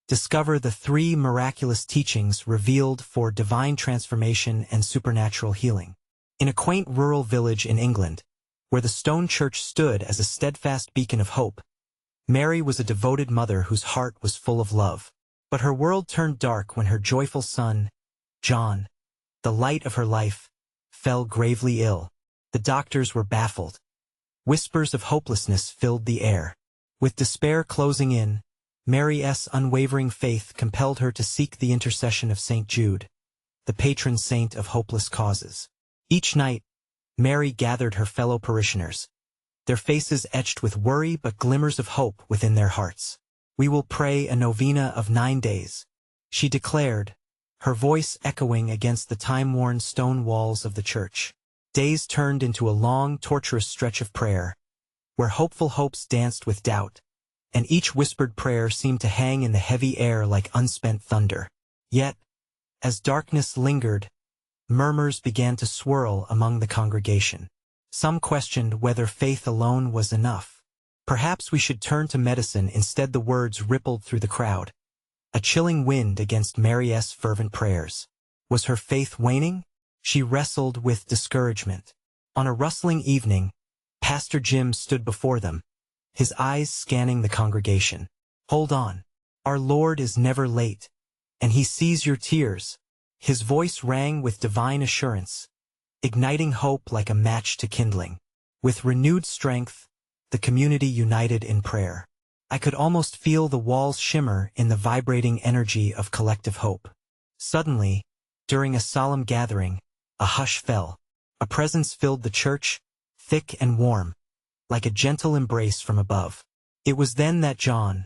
Discover the 3 miraculous teachings revealed for divine transformation and supernatural healing. In a quaint rural village in England, where the stone church stood as a steadfast beacon of hope, Mary was a devoted mother whose heart was full of love. But her world turned dark when her joyful son, John, the light of her life, fell gravely ill. The doctors were baffled. Whispers of hopelessness filled the air. With despair closing in, Mary's unwavering faith compelled her to seek the intercession of St. Jude, the patron saint of hopeless causes. Each night, Mary gathered her fellow parishioners, their faces etched with worry but glimmers of hope within their hearts. "We will pray a novena of 9 days," she declared, her voice echoing against the time-worn stone walls of the church. Days turned into a long, torturous stretch of prayer, where hopeful hopes danced with doubt, and each whispered prayer seemed to hang in the heavy air like unspent thunder. Yet, as darkness lingered, murmurs began to swirl among the congregation. Some questioned whether faith alone was enough. "Perhaps we should turn to medicine instead." The words rippled through the crowd, a chilling wind against Mary's fervent prayers. Was her faith waning? She wrestled with discouragement. On a rustling evening, Pastor Jim stood before them, his eyes scanning the congregation. "Hold on. Our Lord is never late, and He sees your tears." His voice rang with divine assurance, igniting hope like a match to kindling. With renewed strength, the community united in prayer. I could almost feel the walls shimmer in the vibrating energy of collective hope. Suddenly, during a solemn gathering, a hush fell. A presence filled the church, thick and warm, like a gentle embrace from above. It was then that John,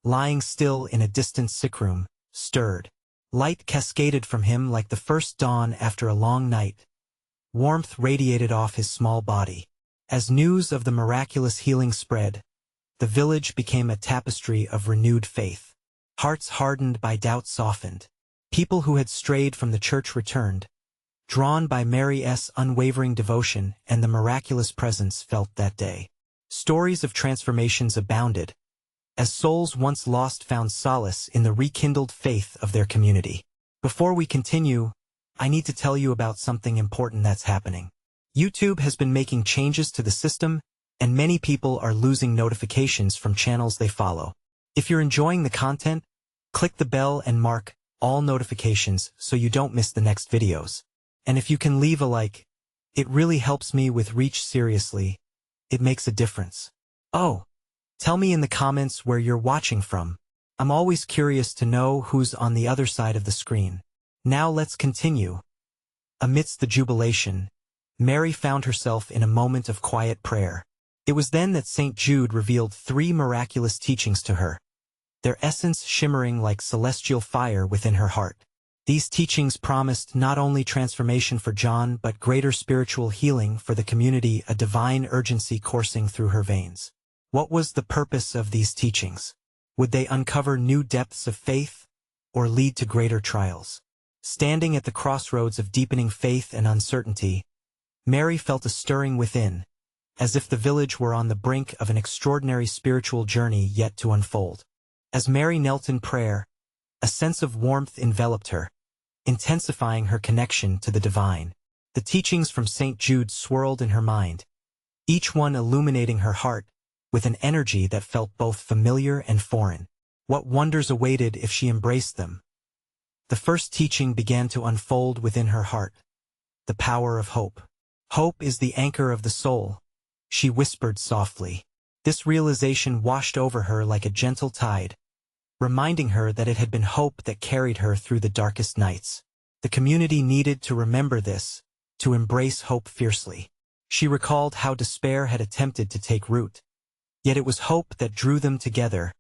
lying still in a distant sickroom, stirred. Light cascaded from him like the first dawn after a long night. Warmth radiated off his small body. As news of the miraculous healing spread, the village became a tapestry of renewed faith. Hearts hardened by doubt softened. People who had strayed from the church returned, drawn by Mary's unwavering devotion and the miraculous presence felt that day. Stories of transformations abounded, as souls once lost found solace in the rekindled faith of their community. Before we continue, I need to tell you about something important that's happening. YouTube has been making changes to the system, and many people are losing notifications from channels they follow. If you're enjoying the content, click the bell and mark all notifications so you don't miss the next videos. And if you can leave a like, it really helps me with reach. Seriously, it makes a difference. Oh, tell me in the comments where you're watching from. I'm always curious to know who's on the other side of the screen. Now let's continue. Amidst the jubilation, Mary found herself in a moment of quiet prayer. It was then that St. Jude revealed 3 miraculous teachings to her, their essence shimmering like celestial fire within her heart. These teachings promised not only transformation for John but greater spiritual healing for the community, a divine urgency coursing through her veins. What was the purpose of these teachings? Would they uncover new depths of faith, or lead to greater trials? Standing at the crossroads of deepening faith and uncertainty, Mary felt a stirring within, as if the village were on the brink of an extraordinary spiritual journey yet to unfold. As Mary knelt in prayer, a sense of warmth enveloped her, intensifying her connection to the divine. The teachings from St. Jude swirled in her mind, each one illuminating her heart with an energy that felt both familiar and foreign. What wonders awaited if she embraced them? The first teaching began to unfold within her heart: the power of hope. "Hope is the anchor of the soul," she whispered softly. This realization washed over her like a gentle tide, reminding her that it had been hope that carried her through the darkest nights. The community needed to remember this, to embrace hope fiercely. She recalled how despair had attempted to take root, yet it was hope that drew them together,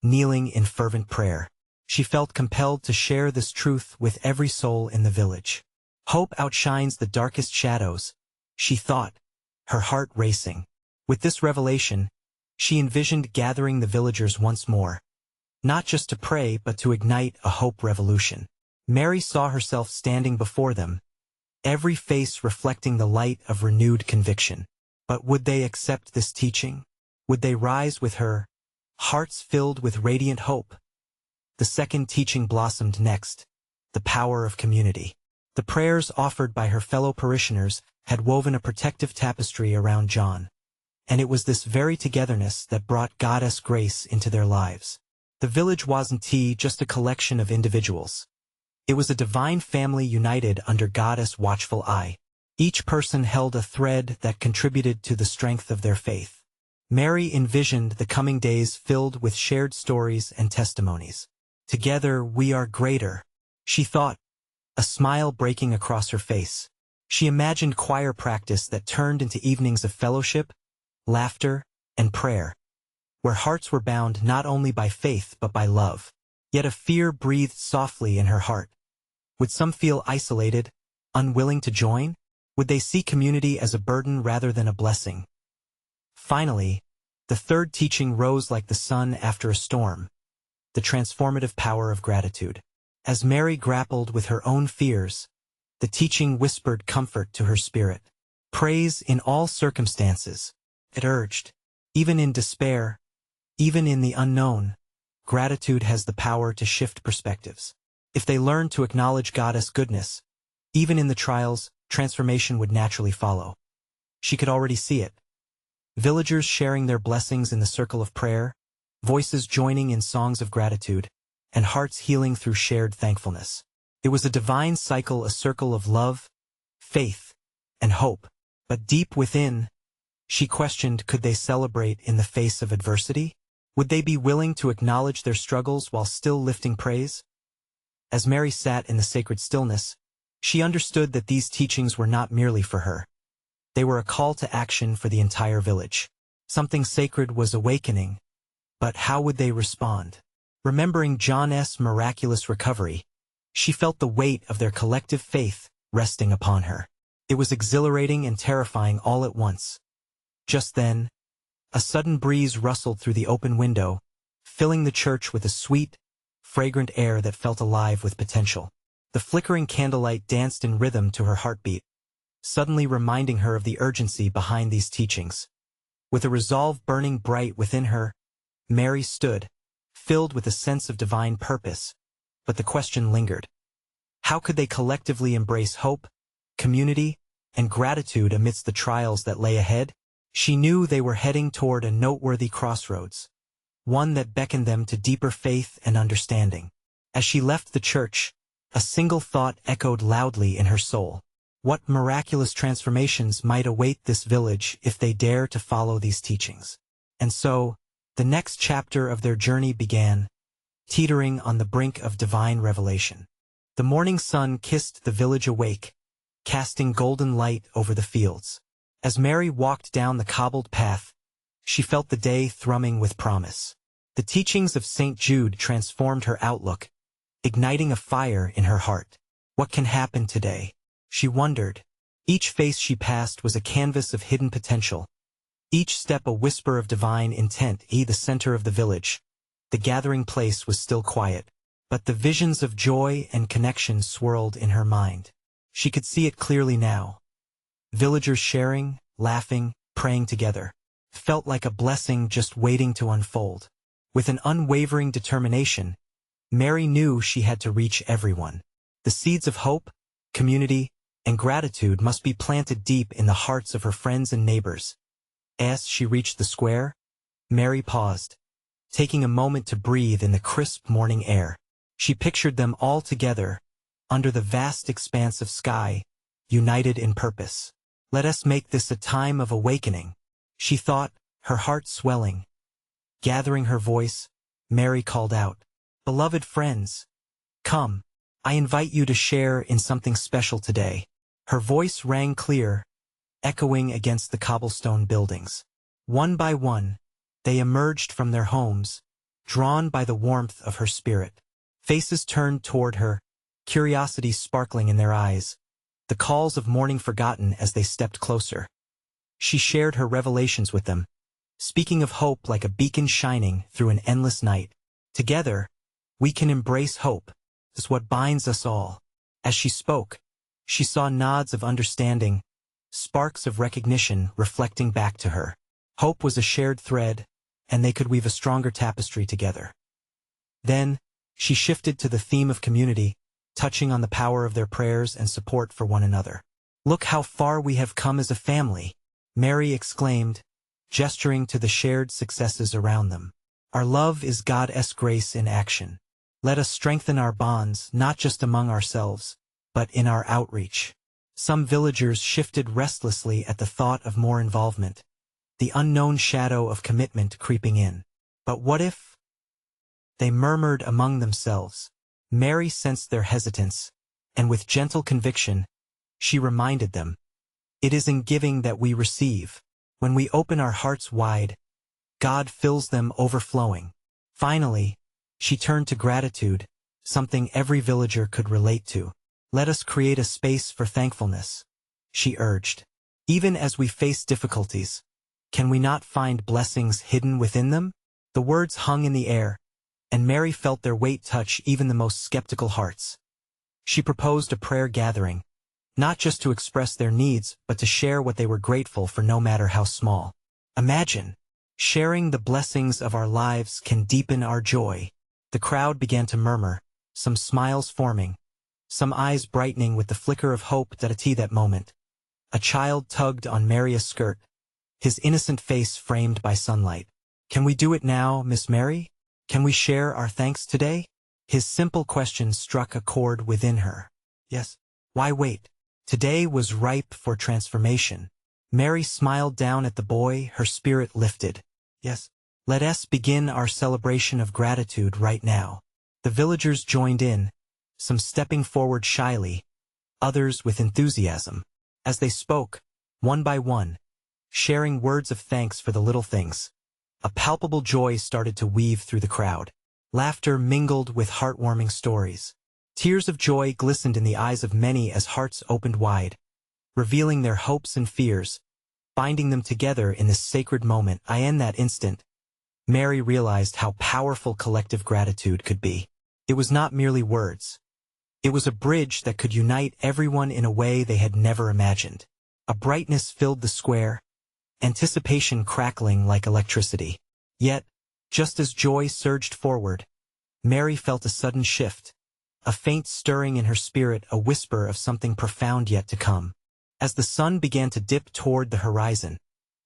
kneeling in fervent prayer. She felt compelled to share this truth with every soul in the village. Hope outshines the darkest shadows, she thought, her heart racing. With this revelation, she envisioned gathering the villagers once more, not just to pray but to ignite a hope revolution. Mary saw herself standing before them, every face reflecting the light of renewed conviction. But would they accept this teaching? Would they rise with her, hearts filled with radiant hope? The second teaching blossomed next, the power of community. The prayers offered by her fellow parishioners had woven a protective tapestry around John. And it was this very togetherness that brought Goddess grace into their lives. The village wasn't just a collection of individuals. It was a divine family united under Goddess' watchful eye. Each person held a thread that contributed to the strength of their faith. Mary envisioned the coming days filled with shared stories and testimonies. Together we are greater, she thought, a smile breaking across her face. She imagined choir practice that turned into evenings of fellowship, laughter, and prayer, where hearts were bound not only by faith but by love. Yet a fear breathed softly in her heart. Would some feel isolated, unwilling to join? Would they see community as a burden rather than a blessing? Finally, the third teaching rose like the sun after a storm, the transformative power of gratitude. As Mary grappled with her own fears, the teaching whispered comfort to her spirit. Praise in all circumstances, it urged. Even in despair, even in the unknown, gratitude has the power to shift perspectives. If they learn to acknowledge Goddess' goodness, even in the trials, transformation would naturally follow. She could already see it. Villagers sharing their blessings in the circle of prayer, voices joining in songs of gratitude, and hearts healing through shared thankfulness. It was a divine cycle, a circle of love, faith, and hope. But deep within, she questioned, could they celebrate in the face of adversity? Would they be willing to acknowledge their struggles while still lifting praise? As Mary sat in the sacred stillness, she understood that these teachings were not merely for her. They were a call to action for the entire village. Something sacred was awakening, but how would they respond? Remembering John's miraculous recovery, she felt the weight of their collective faith resting upon her. It was exhilarating and terrifying all at once. Just then, a sudden breeze rustled through the open window, filling the church with a sweet, fragrant air that felt alive with potential. The flickering candlelight danced in rhythm to her heartbeat, suddenly reminding her of the urgency behind these teachings. With a resolve burning bright within her, Mary stood, filled with a sense of divine purpose, but the question lingered. How could they collectively embrace hope, community, and gratitude amidst the trials that lay ahead? She knew they were heading toward a noteworthy crossroads, one that beckoned them to deeper faith and understanding. As she left the church, a single thought echoed loudly in her soul. What miraculous transformations might await this village if they dare to follow these teachings? And so, the next chapter of their journey began, teetering on the brink of divine revelation. The morning sun kissed the village awake, casting golden light over the fields. As Mary walked down the cobbled path, she felt the day thrumming with promise. The teachings of St. Jude transformed her outlook, igniting a fire in her heart. What can happen today? She wondered. Each face she passed was a canvas of hidden potential, each step a whisper of divine intent. The center of the village, the gathering place, was still quiet, but the visions of joy and connection swirled in her mind. She could see it clearly now. Villagers sharing, laughing, praying together. Felt like a blessing just waiting to unfold. With an unwavering determination, Mary knew she had to reach everyone. The seeds of hope, community, and gratitude must be planted deep in the hearts of her friends and neighbors. As she reached the square, Mary paused, taking a moment to breathe in the crisp morning air. She pictured them all together, under the vast expanse of sky, united in purpose. Let us make this a time of awakening, she thought, her heart swelling. Gathering her voice, Mary called out, "Beloved friends, come, I invite you to share in something special today." Her voice rang clear, echoing against the cobblestone buildings. One by one, they emerged from their homes, drawn by the warmth of her spirit. Faces turned toward her, curiosity sparkling in their eyes, the calls of morning forgotten as they stepped closer. She shared her revelations with them, speaking of hope like a beacon shining through an endless night. Together, we can embrace hope. It's what binds us all. As she spoke, she saw nods of understanding, sparks of recognition reflecting back to her. Hope was a shared thread, and they could weave a stronger tapestry together. Then, She shifted to the theme of community, touching on the power of their prayers and support for one another. "Look how far we have come as a family," Mary exclaimed, gesturing to the shared successes around them. "Our love is God's grace in action. Let us strengthen our bonds, not just among ourselves, but in our outreach." Some villagers shifted restlessly at the thought of more involvement, the unknown shadow of commitment creeping in. "But what if?" they murmured among themselves. Mary sensed their hesitance, and with gentle conviction, she reminded them, "It is in giving that we receive. When we open our hearts wide, God fills them overflowing." Finally, she turned to gratitude, something every villager could relate to. "Let us create a space for thankfulness," she urged. "Even as we face difficulties, can we not find blessings hidden within them?" The words hung in the air, and Mary felt their weight touch even the most skeptical hearts. She proposed a prayer gathering, not just to express their needs, but to share what they were grateful for, no matter how small. "Imagine, sharing the blessings of our lives can deepen our joy." The crowd began to murmur, some smiles forming, some eyes brightening with the flicker of hope that moment. A child tugged on Mary's skirt, his innocent face framed by sunlight. "Can we do it now, Miss Mary? Can we share our thanks today?" His simple question struck a chord within her. Yes. Why wait? Today was ripe for transformation. Mary smiled down at the boy, her spirit lifted. "Yes. Let us begin our celebration of gratitude right now." The villagers joined in, some stepping forward shyly, others with enthusiasm. As they spoke, one by one, sharing words of thanks for the little things, a palpable joy started to weave through the crowd. Laughter mingled with heartwarming stories. Tears of joy glistened in the eyes of many as hearts opened wide, revealing their hopes and fears, binding them together in this sacred moment. In that instant, Mary realized how powerful collective gratitude could be. It was not merely words. It was a bridge that could unite everyone in a way they had never imagined. A brightness filled the square, anticipation crackling like electricity. Yet, just as joy surged forward, Mary felt a sudden shift, a faint stirring in her spirit, a whisper of something profound yet to come. As the sun began to dip toward the horizon,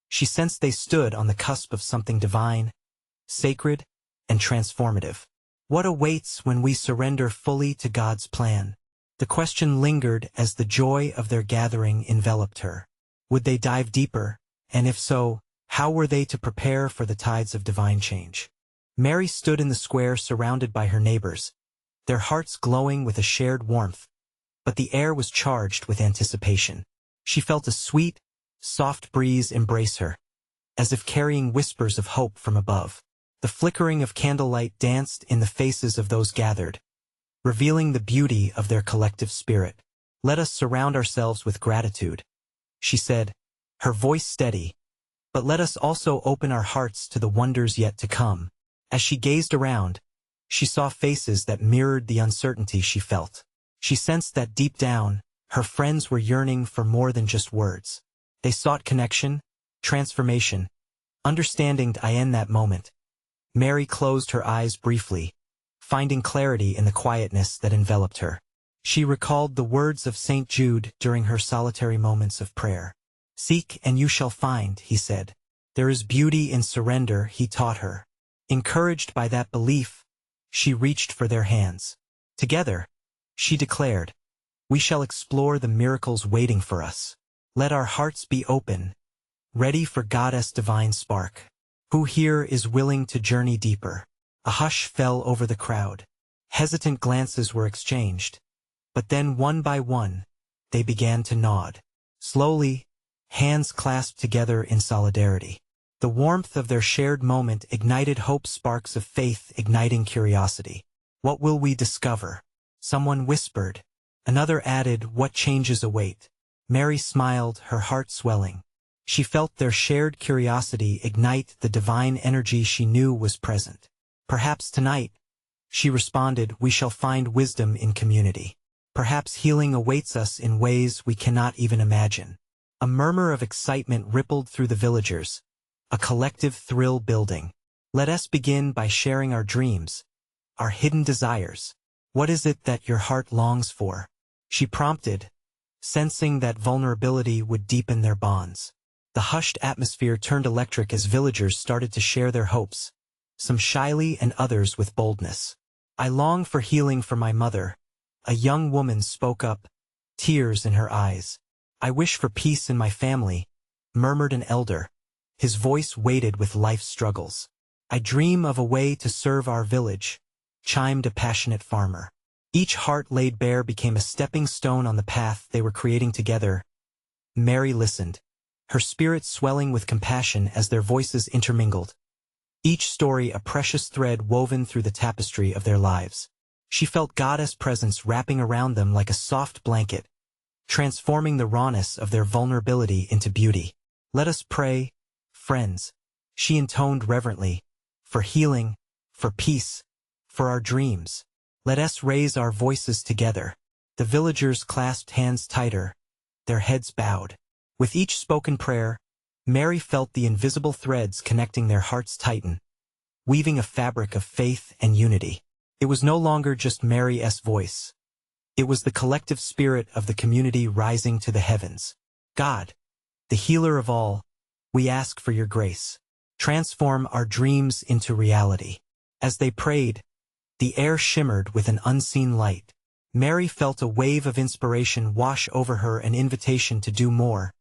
she sensed they stood on the cusp of something divine, sacred, and transformative. What awaits when we surrender fully to God's plan? The question lingered as the joy of their gathering enveloped her. Would they dive deeper? And if so, how were they to prepare for the tides of divine change? Mary stood in the square surrounded by her neighbors, their hearts glowing with a shared warmth, but the air was charged with anticipation. She felt a sweet, soft breeze embrace her, as if carrying whispers of hope from above. The flickering of candlelight danced in the faces of those gathered, revealing the beauty of their collective spirit. "Let us surround ourselves with gratitude," she said, her voice steady, "but let us also open our hearts to the wonders yet to come." As she gazed around, she saw faces that mirrored the uncertainty she felt. She sensed that deep down, her friends were yearning for more than just words. They sought connection, transformation, understanding. In that moment, Mary closed her eyes briefly, finding clarity in the quietness that enveloped her. She recalled the words of St. Jude during her solitary moments of prayer. "Seek and you shall find," he said. "There is beauty in surrender," he taught her. Encouraged by that belief, she reached for their hands. Together, she declared, "We shall explore the miracles waiting for us. Let our hearts be open, ready for God's divine spark. Who here is willing to journey deeper?" A hush fell over the crowd. Hesitant glances were exchanged. But then one by one, they began to nod. Slowly, hands clasped together in solidarity. The warmth of their shared moment ignited hope, sparks of faith igniting curiosity. "What will we discover?" someone whispered. Another added, "What changes await?" Mary smiled, her heart swelling. She felt their shared curiosity ignite the divine energy she knew was present. "Perhaps tonight," she responded, "we shall find wisdom in community. Perhaps healing awaits us in ways we cannot even imagine." A murmur of excitement rippled through the villagers, a collective thrill building. "Let us begin by sharing our dreams," our hidden desires. What is it that your heart longs for? She prompted, sensing that vulnerability would deepen their bonds. The hushed atmosphere turned electric as villagers started to share their hopes, some shyly and others with boldness. I long for healing for my mother. A young woman spoke up, tears in her eyes. I wish for peace in my family, murmured an elder, his voice weighted with life's struggles. I dream of a way to serve our village, chimed a passionate farmer. Each heart laid bare became a stepping stone on the path they were creating together. Mary listened, her spirit swelling with compassion as their voices intermingled. Each story a precious thread woven through the tapestry of their lives. She felt Goddess' presence wrapping around them like a soft blanket, transforming the rawness of their vulnerability into beauty. Let us pray, friends, she intoned reverently, for healing, for peace, for our dreams. Let us raise our voices together. The villagers clasped hands tighter, their heads bowed. With each spoken prayer, Mary felt the invisible threads connecting their hearts tighten, weaving a fabric of faith and unity. It was no longer just Mary's voice. It was the collective spirit of the community rising to the heavens. God, the healer of all, we ask for your grace. Transform our dreams into reality. As they prayed, the air shimmered with an unseen light. Mary felt a wave of inspiration wash over her, an invitation to do more,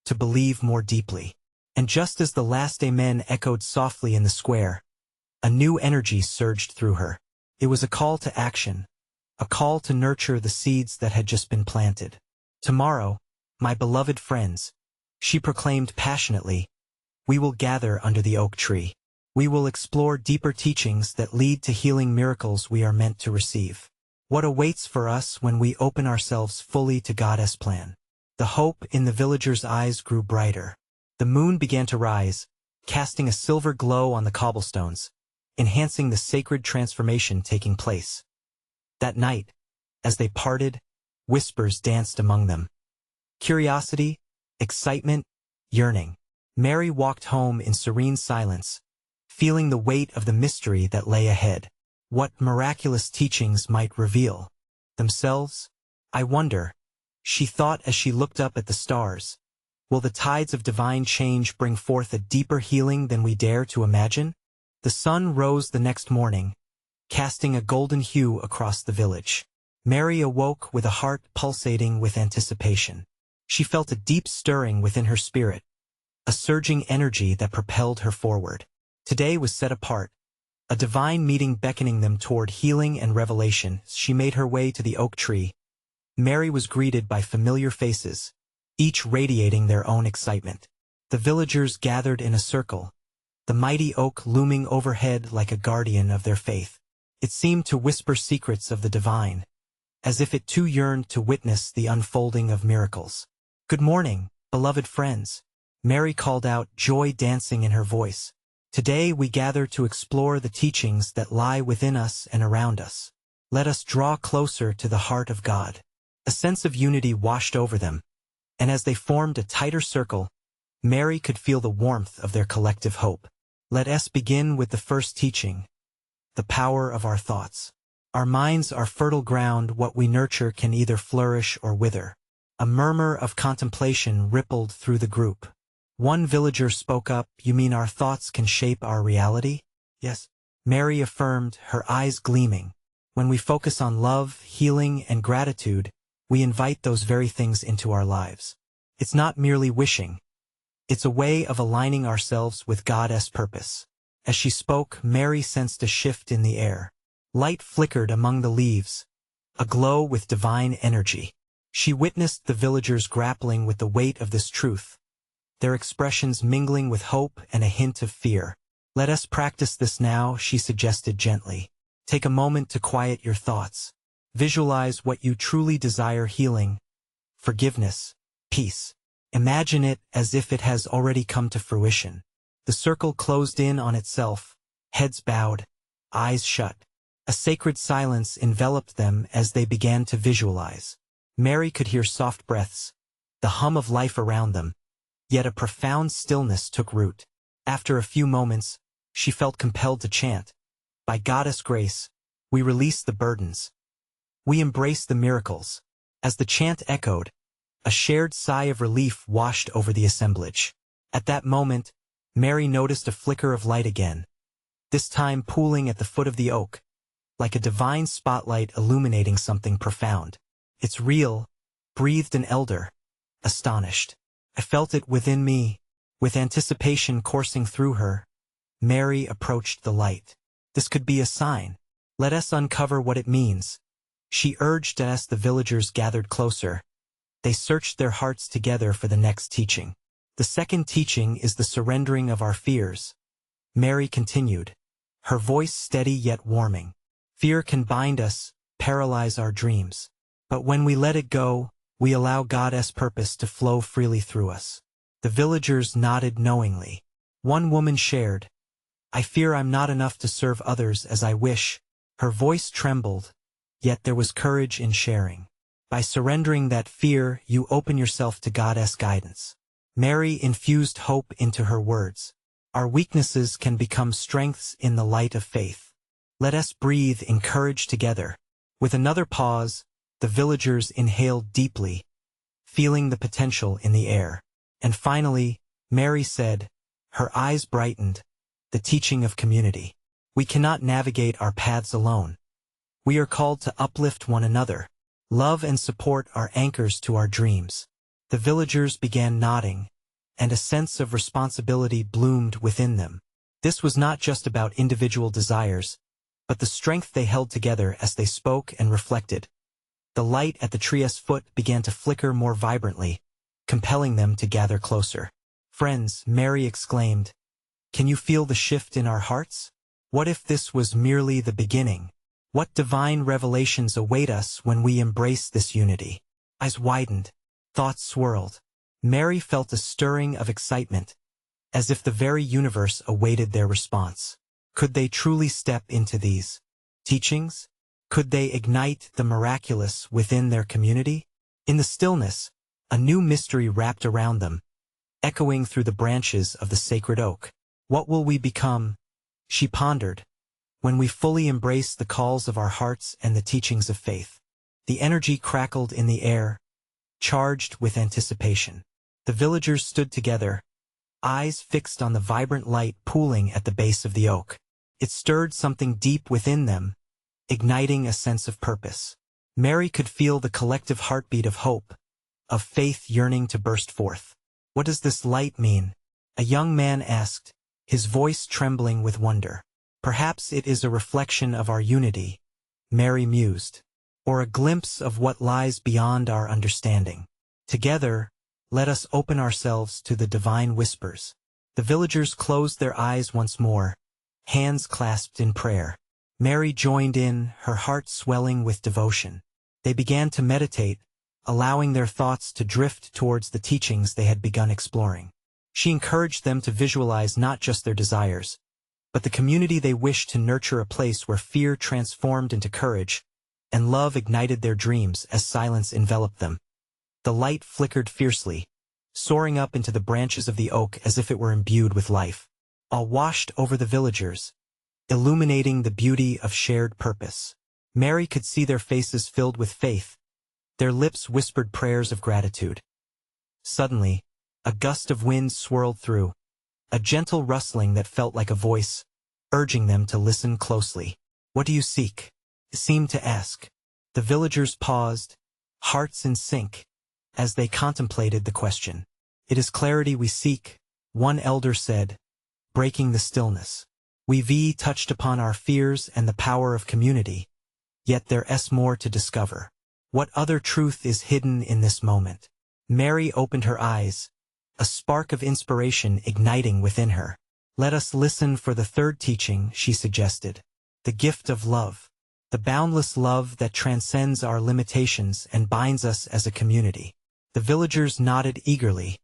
to believe more deeply. And just as the last amen echoed softly in the square, a new energy surged through her. It was a call to action, a call to nurture the seeds that had just been planted. Tomorrow, my beloved friends, she proclaimed passionately, we will gather under the oak tree. We will explore deeper teachings that lead to healing miracles we are meant to receive. What awaits for us when we open ourselves fully to God's plan? The hope in the villagers' eyes grew brighter. The moon began to rise, casting a silver glow on the cobblestones, enhancing the sacred transformation taking place. That night, as they parted, whispers danced among them. Curiosity, excitement, yearning. Mary walked home in serene silence, feeling the weight of the mystery that lay ahead. What miraculous teachings might reveal themselves? I wonder, she thought as she looked up at the stars. Will the tides of divine change bring forth a deeper healing than we dare to imagine? The sun rose the next morning, casting a golden hue across the village. Mary awoke with a heart pulsating with anticipation. She felt a deep stirring within her spirit, a surging energy that propelled her forward. Today was set apart, a divine meeting beckoning them toward healing and revelation. She made her way to the oak tree. Mary was greeted by familiar faces, each radiating their own excitement. The villagers gathered in a circle, the mighty oak looming overhead like a guardian of their faith. It seemed to whisper secrets of the divine, as if it too yearned to witness the unfolding of miracles. Good morning, beloved friends, Mary called out, joy dancing in her voice. Today we gather to explore the teachings that lie within us and around us. Let us draw closer to the heart of God. A sense of unity washed over them, and as they formed a tighter circle, Mary could feel the warmth of their collective hope. Let us begin with the first teaching, the power of our thoughts. Our minds are fertile ground. What we nurture can either flourish or wither. A murmur of contemplation rippled through the group. One villager spoke up, you mean our thoughts can shape our reality? Yes, Mary affirmed, her eyes gleaming. When we focus on love, healing, and gratitude, we invite those very things into our lives. It's not merely wishing. It's a way of aligning ourselves with God's purpose. As she spoke, Mary sensed a shift in the air. Light flickered among the leaves, aglow with divine energy. She witnessed the villagers grappling with the weight of this truth, their expressions mingling with hope and a hint of fear. Let us practice this now, she suggested gently. Take a moment to quiet your thoughts. Visualize what you truly desire: healing, forgiveness, peace. Imagine it as if it has already come to fruition. The circle closed in on itself, heads bowed, eyes shut. A sacred silence enveloped them as they began to visualize. Mary could hear soft breaths, the hum of life around them, yet a profound stillness took root. After a few moments, she felt compelled to chant, by Goddess' grace, We release the burdens. We embrace the miracles. As the chant echoed, a shared sigh of relief washed over the assemblage. At that moment, Mary noticed a flicker of light again, this time pooling at the foot of the oak, like a divine spotlight illuminating something profound. "It's real," breathed an elder, astonished. "I felt it within me." With anticipation coursing through her, Mary approached the light. "This could be a sign. Let us uncover what it means," she urged as the villagers gathered closer. They searched their hearts together for the next teaching. "The second teaching is the surrendering of our fears," Mary continued, her voice steady yet warming. "Fear can bind us, paralyze our dreams. But when we let it go, we allow God's purpose to flow freely through us." The villagers nodded knowingly. One woman shared, "I fear I'm not enough to serve others as I wish." Her voice trembled, yet there was courage in sharing. By surrendering that fear, you open yourself to God's guidance. Mary infused hope into her words. "Our weaknesses can become strengths in the light of faith. Let us breathe in courage together." With another pause, the villagers inhaled deeply, feeling the potential in the air. And finally, Mary said, her eyes brightened, "The teaching of community. We cannot navigate our paths alone. We are called to uplift one another. Love and support are anchors to our dreams." The villagers began nodding, and a sense of responsibility bloomed within them. This was not just about individual desires, but the strength they held together as they spoke and reflected. The light at the tree's foot began to flicker more vibrantly, compelling them to gather closer. "Friends," Mary exclaimed, "can you feel the shift in our hearts? What if this was merely the beginning? What divine revelations await us when we embrace this unity?" Eyes widened, thoughts swirled. Mary felt a stirring of excitement, as if the very universe awaited their response. Could they truly step into these teachings? Could they ignite the miraculous within their community? In the stillness, a new mystery wrapped around them, echoing through the branches of the sacred oak. "What will we become," she pondered, "when we fully embrace the calls of our hearts and the teachings of faith?" The energy crackled in the air, charged with anticipation. The villagers stood together, eyes fixed on the vibrant light pooling at the base of the oak. It stirred something deep within them, igniting a sense of purpose. Mary could feel the collective heartbeat of hope, of faith yearning to burst forth. "What does this light mean?" a young man asked, his voice trembling with wonder. "Perhaps it is a reflection of our unity," Mary mused, "or a glimpse of what lies beyond our understanding. Together, let us open ourselves to the divine whispers." The villagers closed their eyes once more, hands clasped in prayer. Mary joined in, her heart swelling with devotion. They began to meditate, allowing their thoughts to drift towards the teachings they had begun exploring. She encouraged them to visualize not just their desires, but the community they wished to nurture, a place where fear transformed into courage, and love ignited their dreams as silence enveloped them. The light flickered fiercely, soaring up into the branches of the oak as if it were imbued with life. All washed over the villagers, illuminating the beauty of shared purpose. Mary could see their faces filled with faith. Their lips whispered prayers of gratitude. Suddenly, a gust of wind swirled through, a gentle rustling that felt like a voice, urging them to listen closely. "What do you seek?" it seemed to ask. The villagers paused, hearts in sync, as they contemplated the question. "It is clarity we seek," one elder said, breaking the stillness. "We've touched upon our fears and the power of community, yet there's more to discover. What other truth is hidden in this moment?" Mary opened her eyes, a spark of inspiration igniting within her. "Let us listen for the third teaching," she suggested. "The gift of love. The boundless love that transcends our limitations and binds us as a community." The villagers nodded eagerly,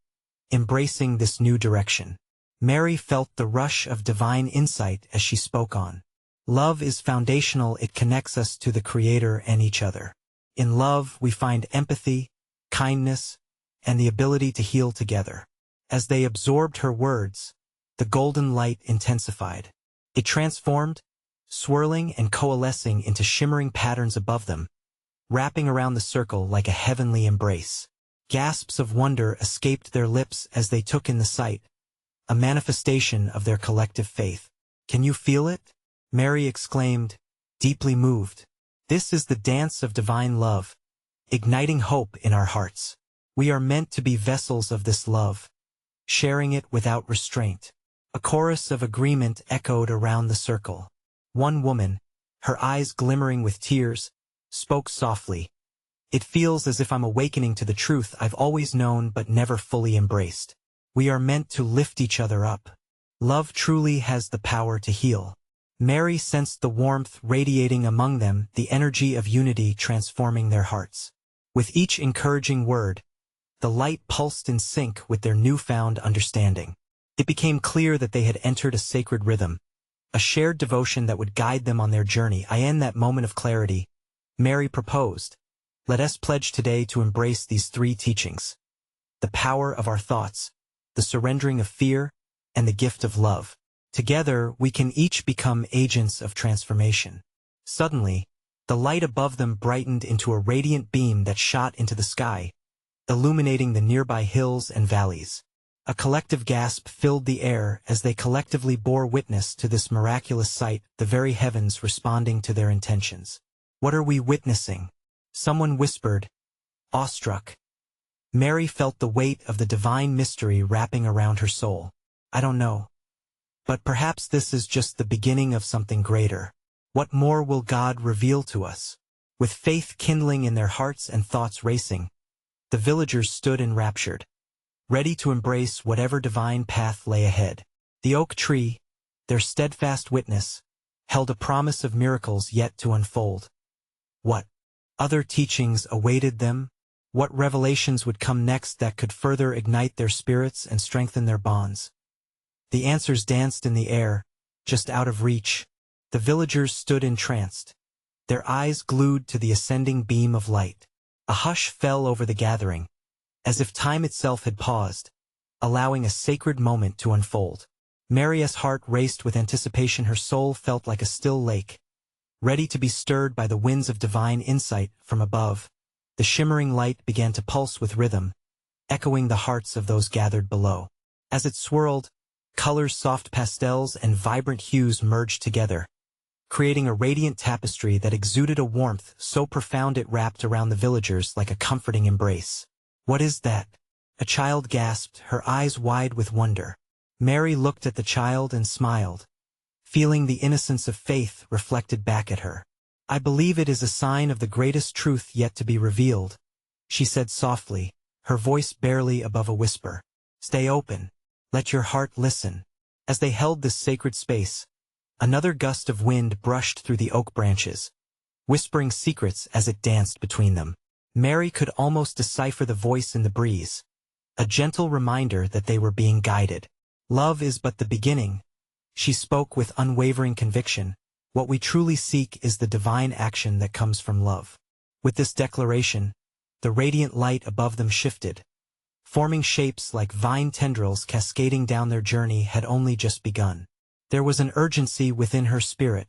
embracing this new direction. Mary felt the rush of divine insight as she spoke on. Love is foundational. It connects us to the Creator and each other. In love, we find empathy, kindness, and the ability to heal together. As they absorbed her words, the golden light intensified. It transformed, swirling and coalescing into shimmering patterns above them, wrapping around the circle like a heavenly embrace. Gasps of wonder escaped their lips as they took in the sight, a manifestation of their collective faith. "Can you feel it?" Mary exclaimed, deeply moved. "This is the dance of divine love, igniting hope in our hearts. We are meant to be vessels of this love, sharing it without restraint." A chorus of agreement echoed around the circle. One woman, her eyes glimmering with tears, spoke softly. "It feels as if I'm awakening to the truth I've always known but never fully embraced. We are meant to lift each other up. Love truly has the power to heal." Mary sensed the warmth radiating among them, the energy of unity transforming their hearts. With each encouraging word, the light pulsed in sync with their newfound understanding. It became clear that they had entered a sacred rhythm, a shared devotion that would guide them on their journey. In that moment of clarity, Mary proposed, "Let us pledge today to embrace these three teachings: the power of our thoughts, the surrendering of fear, and the gift of love. Together, we can each become agents of transformation." Suddenly, the light above them brightened into a radiant beam that shot into the sky, illuminating the nearby hills and valleys. A collective gasp filled the air as they collectively bore witness to this miraculous sight, the very heavens responding to their intentions. "What are we witnessing?" someone whispered, awestruck. Mary felt the weight of the divine mystery wrapping around her soul. "I don't know. But perhaps this is just the beginning of something greater. What more will God reveal to us?" With faith kindling in their hearts and thoughts racing, the villagers stood enraptured, ready to embrace whatever divine path lay ahead. The oak tree, their steadfast witness, held a promise of miracles yet to unfold. What other teachings awaited them? What revelations would come next that could further ignite their spirits and strengthen their bonds? The answers danced in the air, just out of reach. The villagers stood entranced, their eyes glued to the ascending beam of light. A hush fell over the gathering, as if time itself had paused, allowing a sacred moment to unfold. Mary's heart raced with anticipation. Her soul felt like a still lake, ready to be stirred by the winds of divine insight from above. The shimmering light began to pulse with rhythm, echoing the hearts of those gathered below. As it swirled, colors, soft pastels, and vibrant hues merged together, creating a radiant tapestry that exuded a warmth so profound it wrapped around the villagers like a comforting embrace. "What is that?" a child gasped, her eyes wide with wonder. Mary looked at the child and smiled, feeling the innocence of faith reflected back at her. "I believe it is a sign of the greatest truth yet to be revealed," she said softly, her voice barely above a whisper. "Stay open. Let your heart listen." As they held this sacred space, another gust of wind brushed through the oak branches, whispering secrets as it danced between them. Mary could almost decipher the voice in the breeze, a gentle reminder that they were being guided. "Love is but the beginning," she spoke with unwavering conviction. "What we truly seek is the divine action that comes from love." With this declaration, the radiant light above them shifted, forming shapes like vine tendrils cascading down. Their journey had only just begun. There was an urgency within her spirit,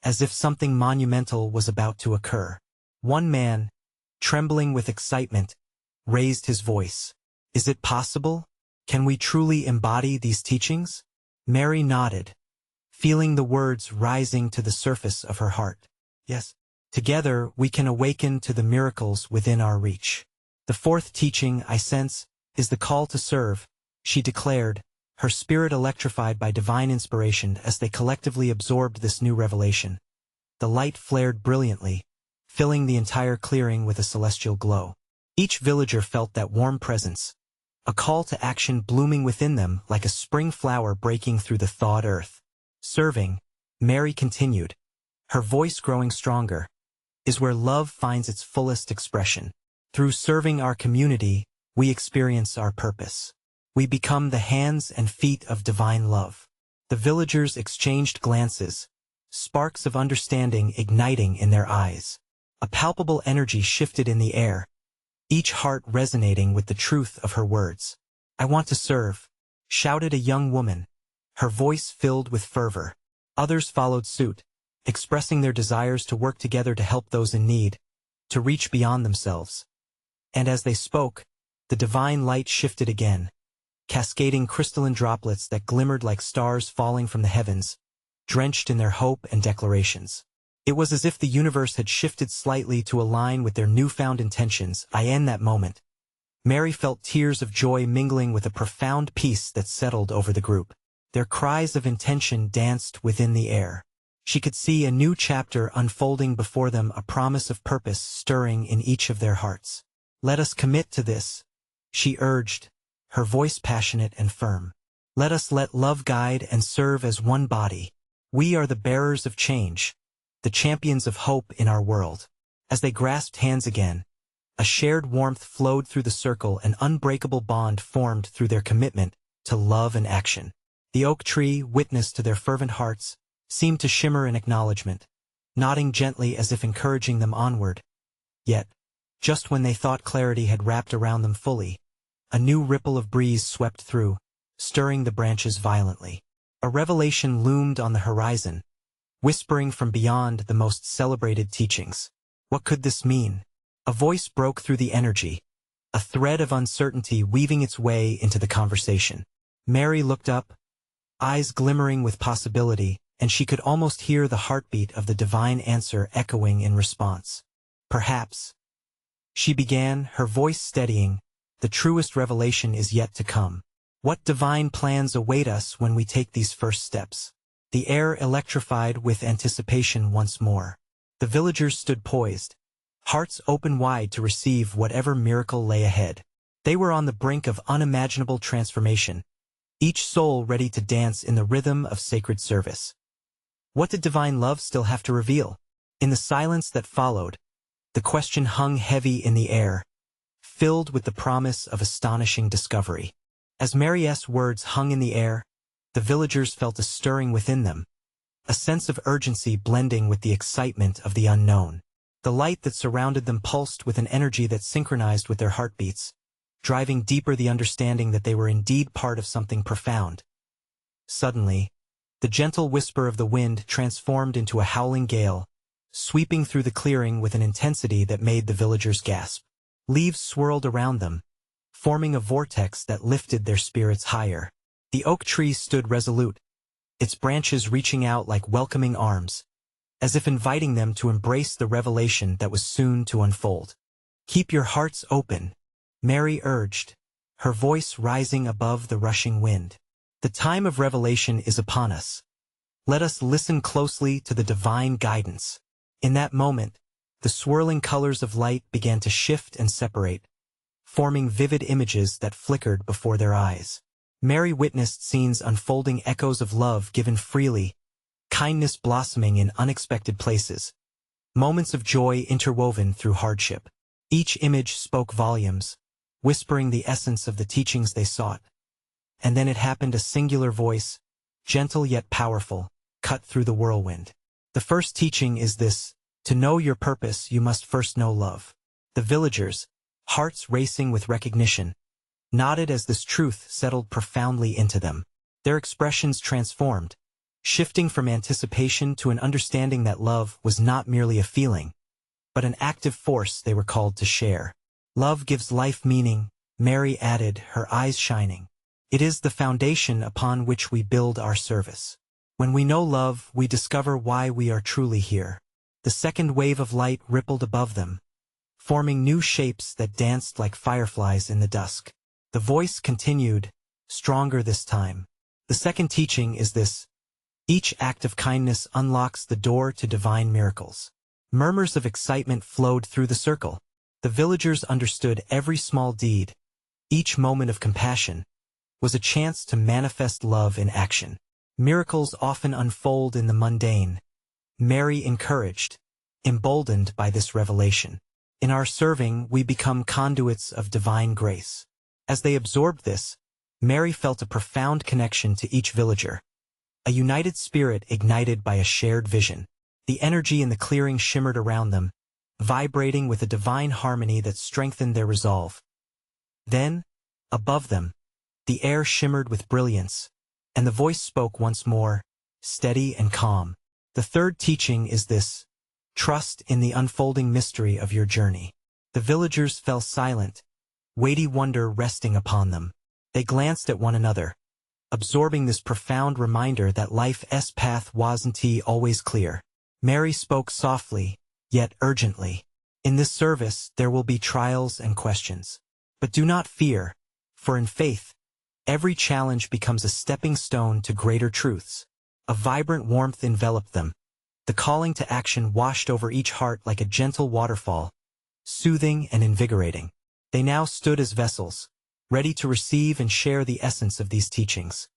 as if something monumental was about to occur. One man, trembling with excitement, raised his voice. "Is it possible? Can we truly embody these teachings?" Mary nodded, feeling the words rising to the surface of her heart. "Yes. Together we can awaken to the miracles within our reach." "The fourth teaching, I sense, is the call to serve," she declared, her spirit electrified by divine inspiration. As they collectively absorbed this new revelation, the light flared brilliantly, filling the entire clearing with a celestial glow. Each villager felt that warm presence, a call to action blooming within them like a spring flower breaking through the thawed earth. "Serving," Mary continued, her voice growing stronger, "is where love finds its fullest expression. Through serving our community, we experience our purpose. We become the hands and feet of divine love." The villagers exchanged glances, sparks of understanding igniting in their eyes. A palpable energy shifted in the air, each heart resonating with the truth of her words. "I want to serve," shouted a young woman, her voice filled with fervor. Others followed suit, expressing their desires to work together to help those in need, to reach beyond themselves. And as they spoke, the divine light shifted again, cascading crystalline droplets that glimmered like stars falling from the heavens, drenched in their hope and declarations. It was as if the universe had shifted slightly to align with their newfound intentions. In that moment, Mary felt tears of joy mingling with a profound peace that settled over the group. Their cries of intention danced within the air. She could see a new chapter unfolding before them, a promise of purpose stirring in each of their hearts. "Let us commit to this," she urged, her voice passionate and firm. "Let us let love guide and serve as one body. We are the bearers of change, the champions of hope in our world." As they grasped hands again, a shared warmth flowed through the circle, an unbreakable bond formed through their commitment to love and action. The oak tree, witness to their fervent hearts, seemed to shimmer in acknowledgement, nodding gently as if encouraging them onward. Yet, just when they thought clarity had wrapped around them fully, a new ripple of breeze swept through, stirring the branches violently. A revelation loomed on the horizon, whispering from beyond the most celebrated teachings. What could this mean? A voice broke through the energy, a thread of uncertainty weaving its way into the conversation. Mary looked up, eyes glimmering with possibility, and she could almost hear the heartbeat of the divine answer echoing in response. "Perhaps," she began, her voice steadying, "the truest revelation is yet to come. What divine plans await us when we take these first steps?" The air electrified with anticipation once more. The villagers stood poised, hearts open wide to receive whatever miracle lay ahead. They were on the brink of unimaginable transformation, each soul ready to dance in the rhythm of sacred service. What did divine love still have to reveal? In the silence that followed, the question hung heavy in the air, filled with the promise of astonishing discovery. As Mary's words hung in the air, the villagers felt a stirring within them, a sense of urgency blending with the excitement of the unknown. The light that surrounded them pulsed with an energy that synchronized with their heartbeats, driving deeper the understanding that they were indeed part of something profound. Suddenly, the gentle whisper of the wind transformed into a howling gale, sweeping through the clearing with an intensity that made the villagers gasp. Leaves swirled around them, forming a vortex that lifted their spirits higher. The oak tree stood resolute, its branches reaching out like welcoming arms, as if inviting them to embrace the revelation that was soon to unfold. "Keep your hearts open," Mary urged, her voice rising above the rushing wind. "The time of revelation is upon us. Let us listen closely to the divine guidance." In that moment, the swirling colors of light began to shift and separate, forming vivid images that flickered before their eyes. Mary witnessed scenes unfolding, echoes of love given freely, kindness blossoming in unexpected places, moments of joy interwoven through hardship. Each image spoke volumes, whispering the essence of the teachings they sought. And then it happened, a singular voice, gentle yet powerful, cut through the whirlwind. "The first teaching is this: to know your purpose, you must first know love." The villagers, hearts racing with recognition, nodded as this truth settled profoundly into them. Their expressions transformed, shifting from anticipation to an understanding that love was not merely a feeling, but an active force they were called to share. "Love gives life meaning," Mary added, her eyes shining. "It is the foundation upon which we build our service. When we know love, we discover why we are truly here." The second wave of light rippled above them, forming new shapes that danced like fireflies in the dusk. The voice continued, stronger this time. "The second teaching is this: each act of kindness unlocks the door to divine miracles." Murmurs of excitement flowed through the circle. The villagers understood every small deed, each moment of compassion, was a chance to manifest love in action. Miracles often unfold in the mundane, Mary encouraged, emboldened by this revelation. In our serving, we become conduits of divine grace. As they absorbed this, Mary felt a profound connection to each villager, a united spirit ignited by a shared vision. The energy in the clearing shimmered around them, vibrating with a divine harmony that strengthened their resolve. Then, above them, the air shimmered with brilliance, and the voice spoke once more, steady and calm. The third teaching is this: trust in the unfolding mystery of your journey. The villagers fell silent, weighty wonder resting upon them. They glanced at one another, absorbing this profound reminder that life's path wasn't always clear. Mary spoke softly, yet urgently. In this service there will be trials and questions. But do not fear, for in faith, every challenge becomes a stepping stone to greater truths. A vibrant warmth enveloped them. The calling to action washed over each heart like a gentle waterfall, soothing and invigorating. They now stood as vessels, ready to receive and share the essence of these teachings.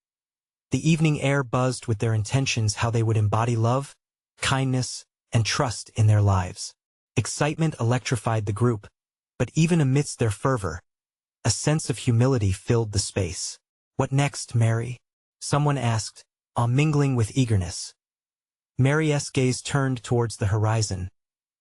The evening air buzzed with their intentions, how they would embody love, kindness, and trust in their lives. Excitement electrified the group, but even amidst their fervor, a sense of humility filled the space. "What next, Mary?" someone asked, mingling with eagerness. Mary's gaze turned towards the horizon,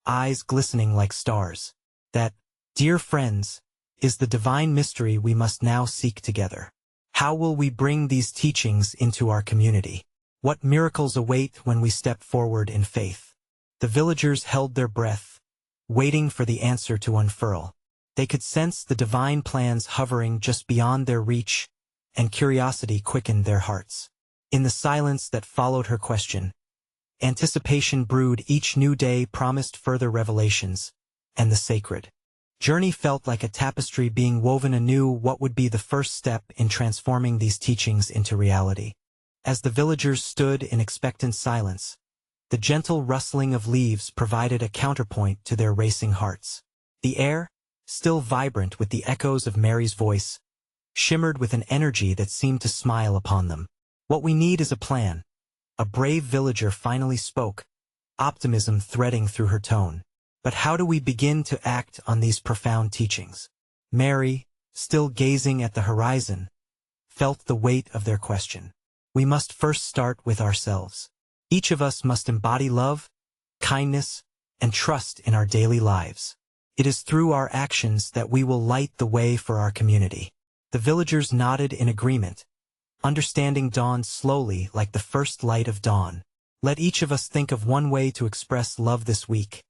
eyes glistening like stars. "That, dear friends, is the divine mystery we must now seek together. How will we bring these teachings into our community? What miracles await when we step forward in faith?" The villagers held their breath, waiting for the answer to unfurl. They could sense the divine plans hovering just beyond their reach, and curiosity quickened their hearts. In the silence that followed her question, anticipation brewed. Each new day promised further revelations, and the sacred journey felt like a tapestry being woven anew. What would be the first step in transforming these teachings into reality? As the villagers stood in expectant silence, the gentle rustling of leaves provided a counterpoint to their racing hearts. The air, still vibrant with the echoes of Mary's voice, shimmered with an energy that seemed to smile upon them. "What we need is a plan." A brave villager finally spoke, optimism threading through her tone. "But how do we begin to act on these profound teachings?" Mary, still gazing at the horizon, felt the weight of their question. "We must first start with ourselves. Each of us must embody love, kindness, and trust in our daily lives. It is through our actions that we will light the way for our community." The villagers nodded in agreement. Understanding dawned slowly like the first light of dawn. "Let each of us think of one way to express love this week,"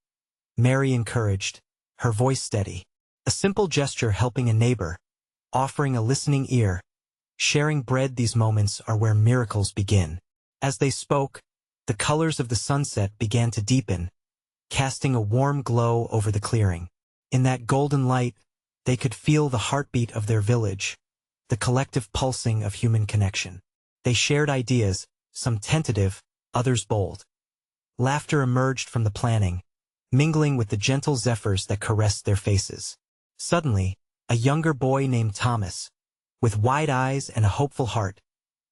Mary encouraged, her voice steady. A simple gesture helping a neighbor, offering a listening ear, sharing bread. These moments are where miracles begin. As they spoke, the colors of the sunset began to deepen, casting a warm glow over the clearing. In that golden light, they could feel the heartbeat of their village, the collective pulsing of human connection. They shared ideas, some tentative, others bold. Laughter emerged from the planning, mingling with the gentle zephyrs that caressed their faces. Suddenly, a younger boy named Thomas, with wide eyes and a hopeful heart,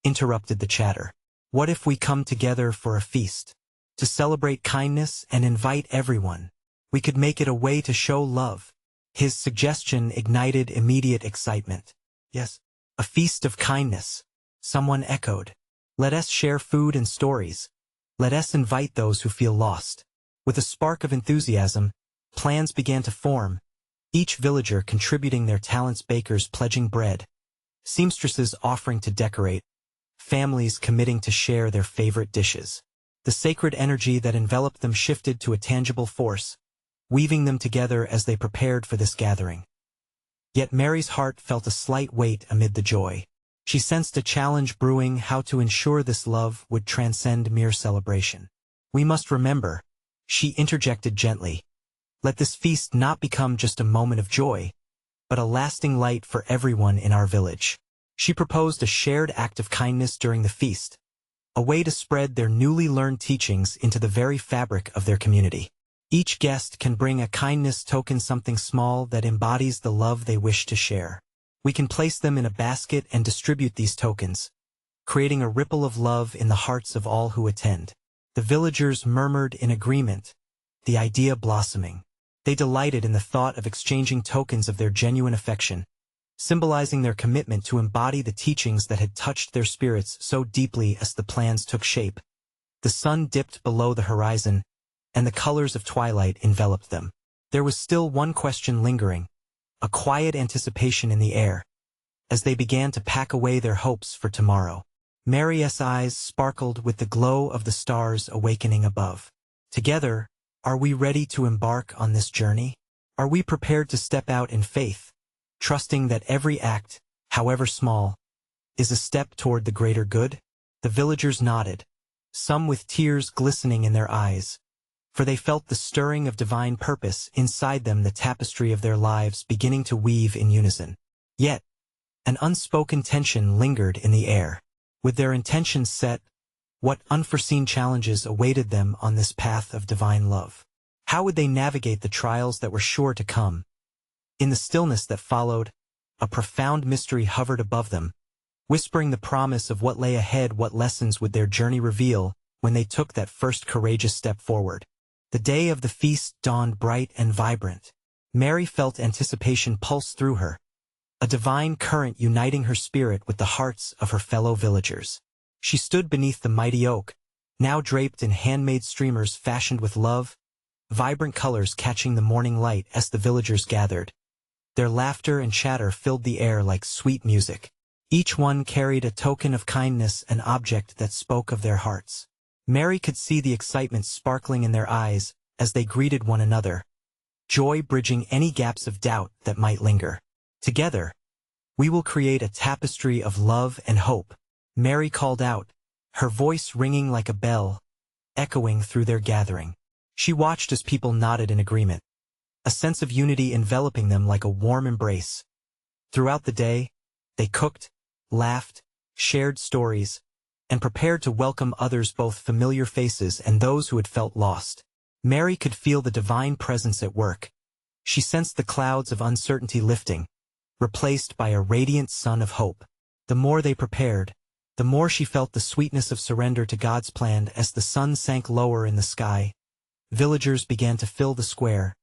interrupted the chatter. "What if we come together for a feast, to celebrate kindness and invite everyone? We could make it a way to show love." His suggestion ignited immediate excitement. "Yes, a feast of kindness," someone echoed. "Let us share food and stories. Let us invite those who feel lost." With a spark of enthusiasm, plans began to form, each villager contributing their talents, bakers pledging bread, seamstresses offering to decorate, families committing to share their favorite dishes. The sacred energy that enveloped them shifted to a tangible force, weaving them together as they prepared for this gathering. Yet Mary's heart felt a slight weight amid the joy. She sensed a challenge brewing: how to ensure this love would transcend mere celebration. "We must remember," she interjected gently, "let this feast not become just a moment of joy, but a lasting light for everyone in our village." She proposed a shared act of kindness during the feast, a way to spread their newly learned teachings into the very fabric of their community. Each guest can bring a kindness token, something small that embodies the love they wish to share. We can place them in a basket and distribute these tokens, creating a ripple of love in the hearts of all who attend. The villagers murmured in agreement, the idea blossoming. They delighted in the thought of exchanging tokens of their genuine affection, symbolizing their commitment to embody the teachings that had touched their spirits so deeply. As the plans took shape, the sun dipped below the horizon, and the colors of twilight enveloped them. There was still one question lingering, a quiet anticipation in the air, as they began to pack away their hopes for tomorrow. Mary's eyes sparkled with the glow of the stars awakening above. Together, are we ready to embark on this journey? Are we prepared to step out in faith, trusting that every act, however small, is a step toward the greater good? The villagers nodded, some with tears glistening in their eyes, for they felt the stirring of divine purpose inside them, the tapestry of their lives beginning to weave in unison. Yet, an unspoken tension lingered in the air. With their intentions set, what unforeseen challenges awaited them on this path of divine love? How would they navigate the trials that were sure to come? In the stillness that followed, a profound mystery hovered above them, whispering the promise of what lay ahead. What lessons would their journey reveal when they took that first courageous step forward? The day of the feast dawned bright and vibrant. Mary felt anticipation pulse through her, a divine current uniting her spirit with the hearts of her fellow villagers. She stood beneath the mighty oak, now draped in handmade streamers fashioned with love, vibrant colors catching the morning light as the villagers gathered. Their laughter and chatter filled the air like sweet music. Each one carried a token of kindness, an object that spoke of their hearts. Mary could see the excitement sparkling in their eyes as they greeted one another, joy bridging any gaps of doubt that might linger. Together, we will create a tapestry of love and hope, Mary called out, her voice ringing like a bell, echoing through their gathering. She watched as people nodded in agreement, a sense of unity enveloping them like a warm embrace. Throughout the day, they cooked, laughed, shared stories, and prepared to welcome others, both familiar faces and those who had felt lost. Mary could feel the divine presence at work. She sensed the clouds of uncertainty lifting, replaced by a radiant sun of hope. The more they prepared, the more she felt the sweetness of surrender to God's plan. As the sun sank lower in the sky, villagers began to fill the square,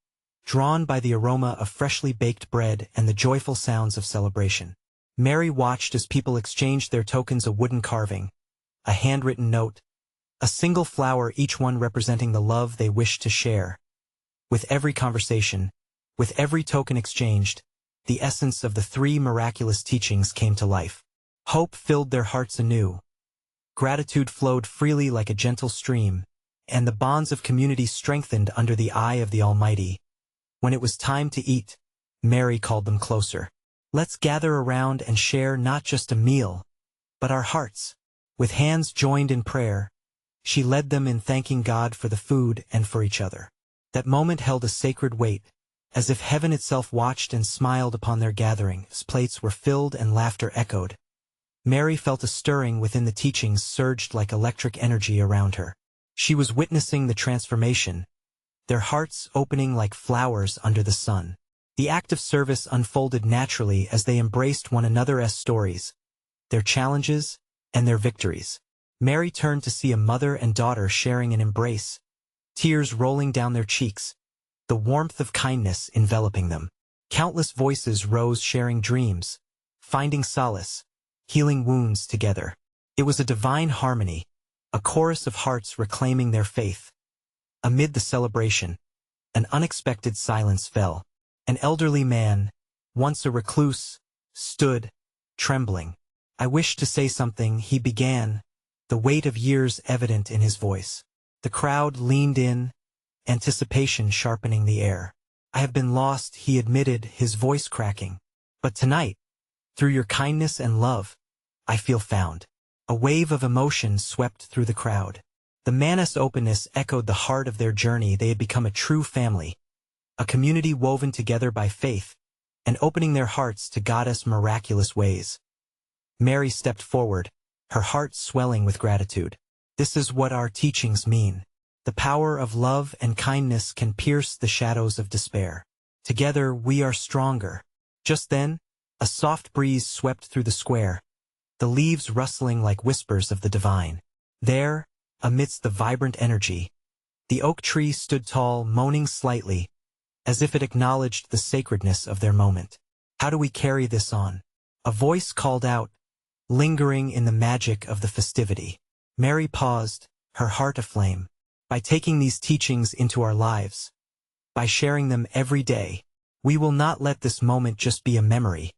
drawn by the aroma of freshly baked bread and the joyful sounds of celebration. Mary watched as people exchanged their tokens, a wooden carving, a handwritten note, a single flower, each one representing the love they wished to share. With every conversation, with every token exchanged, the essence of the three miraculous teachings came to life. Hope filled their hearts anew. Gratitude flowed freely like a gentle stream, and the bonds of community strengthened under the eye of the Almighty. When it was time to eat, Mary called them closer. Let's gather around and share not just a meal, but our hearts. With hands joined in prayer, she led them in thanking God for the food and for each other. That moment held a sacred weight, as if heaven itself watched and smiled upon their gathering. As plates were filled and laughter echoed, Mary felt a stirring within. The teachings surged like electric energy around her. She was witnessing the transformation, their hearts opening like flowers under the sun. The act of service unfolded naturally as they embraced one another's stories, their challenges, and their victories. Mary turned to see a mother and daughter sharing an embrace, tears rolling down their cheeks, the warmth of kindness enveloping them. Countless voices rose, sharing dreams, finding solace, healing wounds together. It was a divine harmony, a chorus of hearts reclaiming their faith. Amid the celebration, an unexpected silence fell. An elderly man, once a recluse, stood, trembling. I wish to say something, he began, the weight of years evident in his voice. The crowd leaned in, anticipation sharpening the air. I have been lost, he admitted, his voice cracking. But tonight, through your kindness and love, I feel found. A wave of emotion swept through the crowd. The man's openness echoed the heart of their journey. They had become a true family, a community woven together by faith, and opening their hearts to God's miraculous ways. Mary stepped forward, her heart swelling with gratitude. This is what our teachings mean. The power of love and kindness can pierce the shadows of despair. Together we are stronger. Just then, a soft breeze swept through the square, the leaves rustling like whispers of the divine. There, amidst the vibrant energy, the oak tree stood tall, moaning slightly, as if it acknowledged the sacredness of their moment. How do we carry this on? A voice called out, lingering in the magic of the festivity. Mary paused, her heart aflame. By taking these teachings into our lives, by sharing them every day, we will not let this moment just be a memory.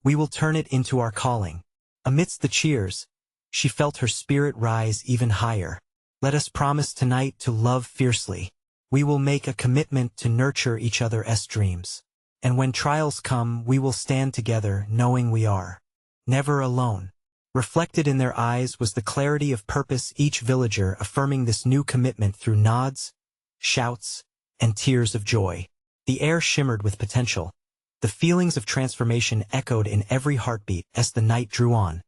We will turn it into our calling. Amidst the cheers, She felt her spirit rise even higher. Let us promise tonight to love fiercely. We will make a commitment to nurture each other's dreams. And when trials come, we will stand together, knowing we are never alone. Reflected in their eyes was the clarity of purpose, each villager affirming this new commitment through nods, shouts, and tears of joy. The air shimmered with potential. The feelings of transformation echoed in every heartbeat as the night drew on.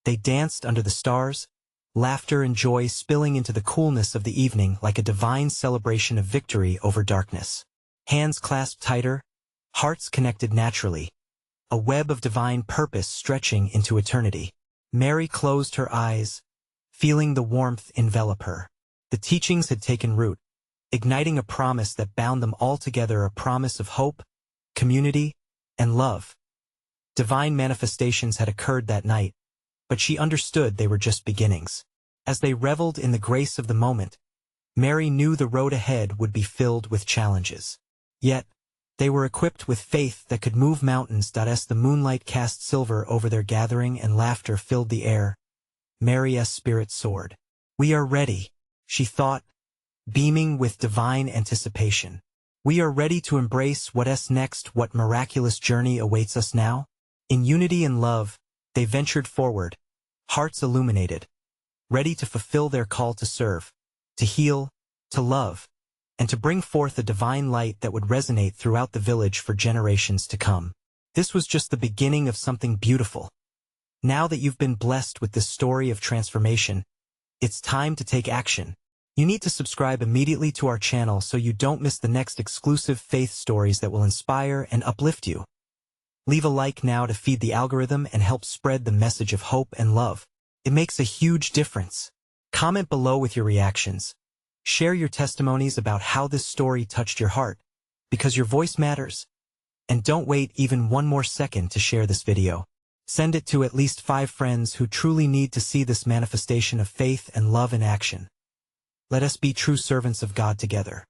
They danced under the stars, laughter and joy spilling into the coolness of the evening like a divine celebration of victory over darkness. Hands clasped tighter, hearts connected naturally, a web of divine purpose stretching into eternity. Mary closed her eyes, feeling the warmth envelop her. The teachings had taken root, igniting a promise that bound them all together, a promise of hope, community, and love. Divine manifestations had occurred that night, but she understood they were just beginnings. As they reveled in the grace of the moment, Mary knew the road ahead would be filled with challenges. Yet, they were equipped with faith that could move mountains. As the moonlight cast silver over their gathering and laughter filled the air, Mary's spirit soared. "We are ready," she thought, beaming with divine anticipation. "We are ready to embrace what's next. What miraculous journey awaits us now?" In unity and love, they ventured forward, hearts illuminated, ready to fulfill their call to serve, to heal, to love, and to bring forth a divine light that would resonate throughout the village for generations to come. This was just the beginning of something beautiful. Now that you've been blessed with this story of transformation, it's time to take action. You need to subscribe immediately to our channel so you don't miss the next exclusive faith stories that will inspire and uplift you. Leave a like now to feed the algorithm and help spread the message of hope and love. It makes a huge difference. Comment below with your reactions. Share your testimonies about how this story touched your heart, because your voice matters. And don't wait even one more second to share this video. Send it to at least 5 friends who truly need to see this manifestation of faith and love in action. Let us be true servants of God together.